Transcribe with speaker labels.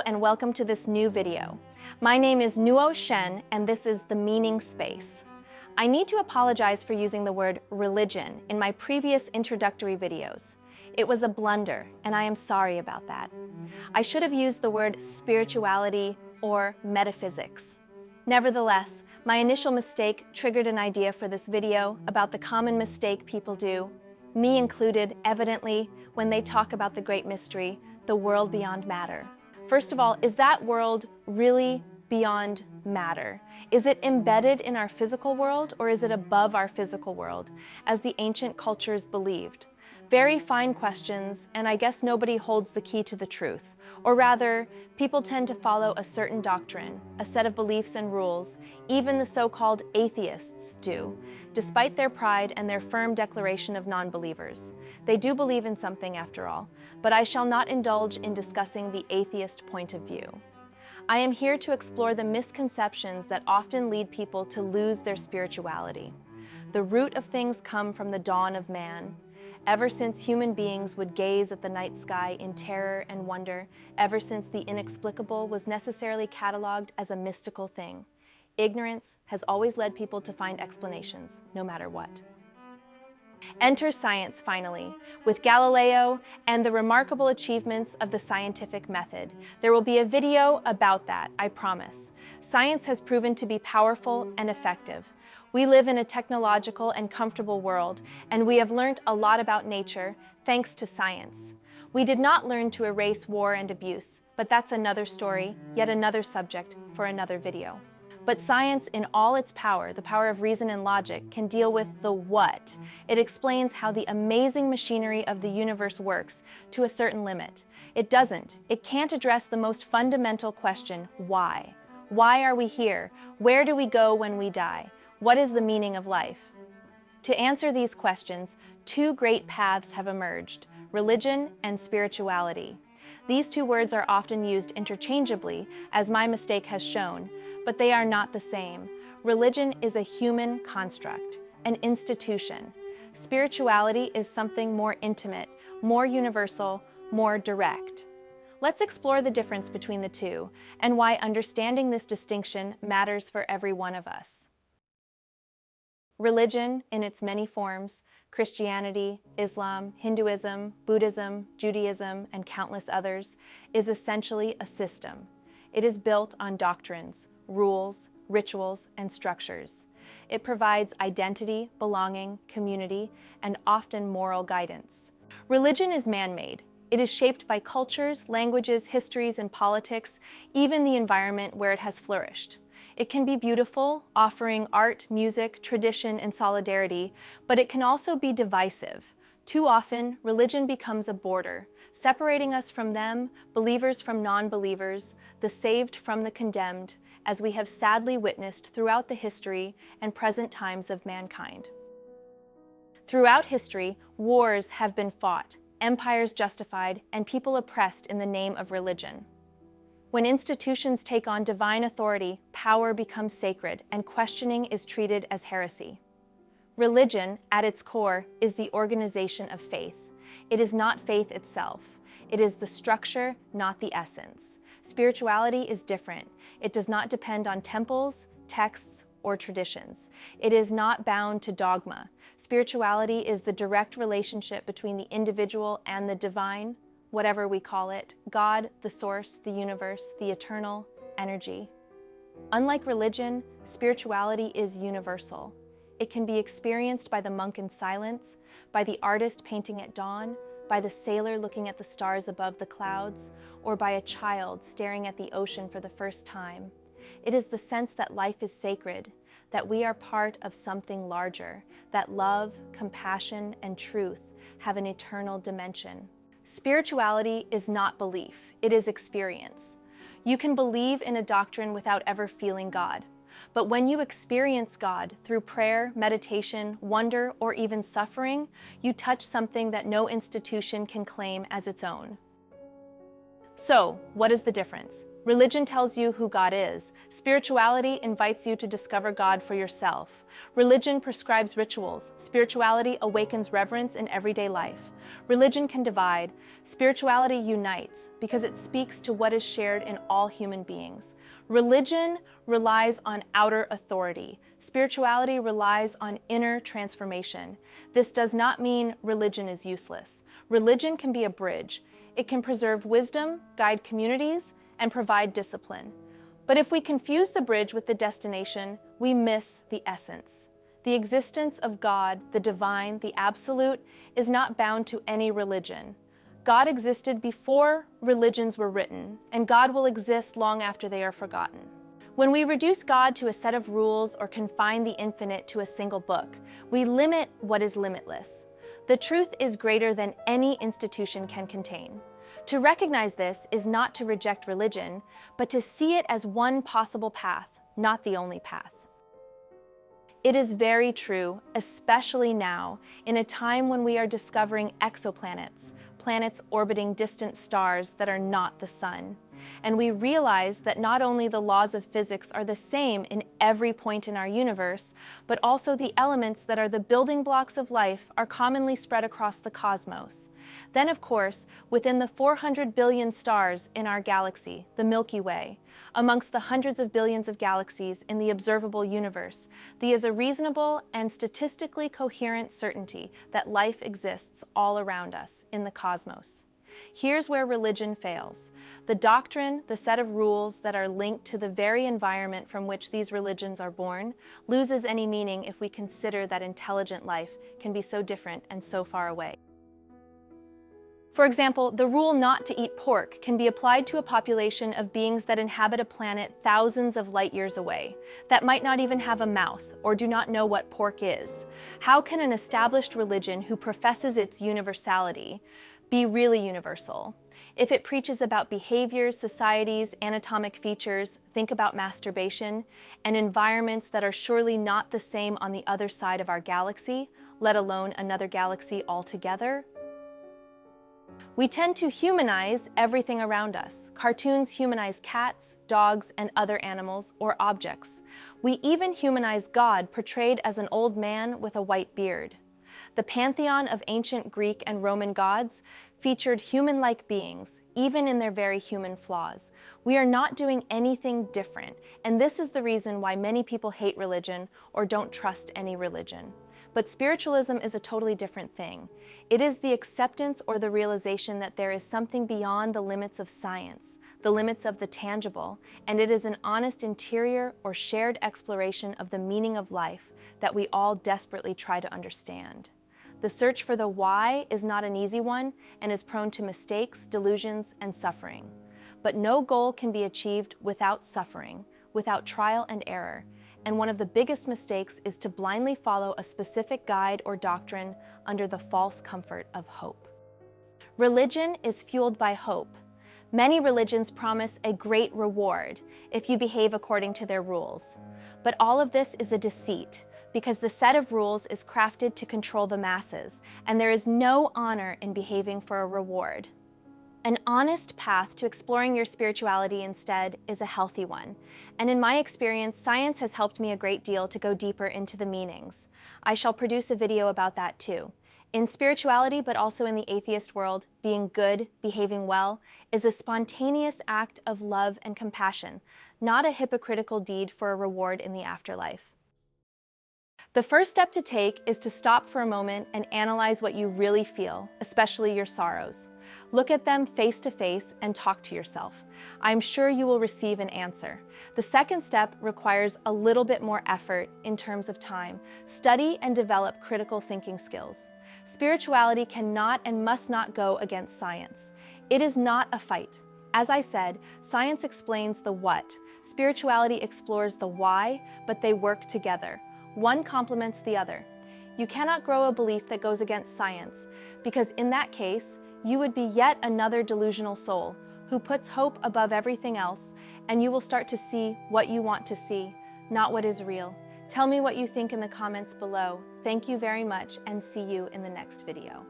Speaker 1: and welcome to this new video. My name is Nuo Shen and this is The Meaning Space. I need to apologize for using the word religion in my previous introductory videos. It was a blunder and I am sorry about that. I should have used the word spirituality or metaphysics. Nevertheless, my initial mistake triggered an idea for this video about the common mistake people do, me included, evidently, when they talk about the great mystery, the world beyond matter. First of all, is that world really beyond matter? Is it embedded in our physical world or is it above our physical world, as the ancient cultures believed? Very fine questions, and I guess nobody holds the key to the truth. Or rather, people tend to follow a certain doctrine, a set of beliefs and rules. Even the so-called atheists do, despite their pride and their firm declaration of non-believers. They do believe in something after all, but I shall not indulge in discussing the atheist point of view. I am here to explore the misconceptions that often lead people to lose their spirituality. The root of things come from the dawn of man. Ever since human beings would gaze at the night sky in terror and wonder, ever since the inexplicable was necessarily cataloged as a mystical thing, ignorance has always led people to find explanations, no matter what. Enter science, finally, with Galileo and the remarkable achievements of the scientific method. There will be a video about that, I promise. Science has proven to be powerful and effective. We live in a technological and comfortable world, and we have learned a lot about nature thanks to science. We did not learn to erase war and abuse, but that's another story, yet another subject for another video. But science, in all its power, the power of reason and logic, can deal with the what. It explains how the amazing machinery of the universe works to a certain limit. It can't address the most fundamental question, why? Why are we here? Where do we go when we die? What is the meaning of life? To answer these questions, two great paths have emerged: religion and spirituality. These two words are often used interchangeably, as my mistake has shown, but they are not the same. Religion is a human construct, an institution. Spirituality is something more intimate, more universal, more direct. Let's explore the difference between the two and why understanding this distinction matters for every one of us. Religion, in its many forms, Christianity, Islam, Hinduism, Buddhism, Judaism, and countless others, is essentially a system. It is built on doctrines, rules, rituals, and structures. It provides identity, belonging, community, and often moral guidance. Religion is man-made. It is shaped by cultures, languages, histories, and politics, even the environment where it has flourished. It can be beautiful, offering art, music, tradition, and solidarity, but it can also be divisive. Too often, religion becomes a border, separating us from them, believers from non-believers, the saved from the condemned, as we have sadly witnessed throughout the history and present times of mankind. Throughout history, wars have been fought, empires justified, and people oppressed in the name of religion. When institutions take on divine authority, power becomes sacred, and questioning is treated as heresy. Religion, at its core, is the organization of faith. It is not faith itself. It is the structure, not the essence. Spirituality is different. It does not depend on temples, texts, or traditions. It is not bound to dogma. Spirituality is the direct relationship between the individual and the divine, whatever we call it, God, the source, the universe, the eternal, energy. Unlike religion, spirituality is universal. It can be experienced by the monk in silence, by the artist painting at dawn, by the sailor looking at the stars above the clouds, or by a child staring at the ocean for the first time. It is the sense that life is sacred, that we are part of something larger, that love, compassion, and truth have an eternal dimension. Spirituality is not belief, it is experience. You can believe in a doctrine without ever feeling God. But when you experience God through prayer, meditation, wonder, or even suffering, you touch something that no institution can claim as its own. So, what is the difference? Religion tells you who God is. Spirituality invites you to discover God for yourself. Religion prescribes rituals. Spirituality awakens reverence in everyday life. Religion can divide. Spirituality unites because it speaks to what is shared in all human beings. Religion relies on outer authority. Spirituality relies on inner transformation. This does not mean religion is useless. Religion can be a bridge. It can preserve wisdom, guide communities, and provide discipline. But if we confuse the bridge with the destination, we miss the essence. The existence of God, the divine, the absolute, is not bound to any religion. God existed before religions were written, and God will exist long after they are forgotten. When we reduce God to a set of rules or confine the infinite to a single book, we limit what is limitless. The truth is greater than any institution can contain. To recognize this is not to reject religion, but to see it as one possible path, not the only path. It is very true, especially now, in a time when we are discovering exoplanets, planets orbiting distant stars that are not the sun. And we realize that not only the laws of physics are the same in every point in our universe, but also the elements that are the building blocks of life are commonly spread across the cosmos. Then, of course, within the 400 billion stars in our galaxy, the Milky Way, amongst the hundreds of billions of galaxies in the observable universe, there is a reasonable and statistically coherent certainty that life exists all around us in the cosmos. Here's where religion fails. The doctrine, the set of rules that are linked to the very environment from which these religions are born, loses any meaning if we consider that intelligent life can be so different and so far away. For example, the rule not to eat pork can be applied to a population of beings that inhabit a planet thousands of light years away, that might not even have a mouth or do not know what pork is. How can an established religion who professes its universality be really universal? If it preaches about behaviors, societies, anatomic features, think about masturbation, and environments that are surely not the same on the other side of our galaxy, let alone another galaxy altogether. We tend to humanize everything around us. Cartoons humanize cats, dogs, and other animals or objects. We even humanize God, portrayed as an old man with a white beard. The pantheon of ancient Greek and Roman gods featured human-like beings, even in their very human flaws. We are not doing anything different, and this is the reason why many people hate religion or don't trust any religion. But spiritualism is a totally different thing. It is the acceptance or the realization that there is something beyond the limits of science, the limits of the tangible, and it is an honest interior or shared exploration of the meaning of life that we all desperately try to understand. The search for the why is not an easy one and is prone to mistakes, delusions, and suffering. But no goal can be achieved without suffering, without trial and error. And one of the biggest mistakes is to blindly follow a specific guide or doctrine under the false comfort of hope. Religion is fueled by hope. Many religions promise a great reward if you behave according to their rules. But all of this is a deceit, because the set of rules is crafted to control the masses, and there is no honor in behaving for a reward. An honest path to exploring your spirituality instead is a healthy one. And in my experience, science has helped me a great deal to go deeper into the meanings. I shall produce a video about that too. In spirituality, but also in the atheist world, being good, behaving well, is a spontaneous act of love and compassion, not a hypocritical deed for a reward in the afterlife. The first step to take is to stop for a moment and analyze what you really feel, especially your sorrows. Look at them face to face and talk to yourself. I'm sure you will receive an answer. The second step requires a little bit more effort in terms of time. Study and develop critical thinking skills. Spirituality cannot and must not go against science. It is not a fight. As I said, science explains the what. Spirituality explores the why, but they work together. One complements the other. You cannot grow a belief that goes against science, because in that case, you would be yet another delusional soul who puts hope above everything else, and you will start to see what you want to see, not what is real. Tell me what you think in the comments below. Thank you very much, and see you in the next video.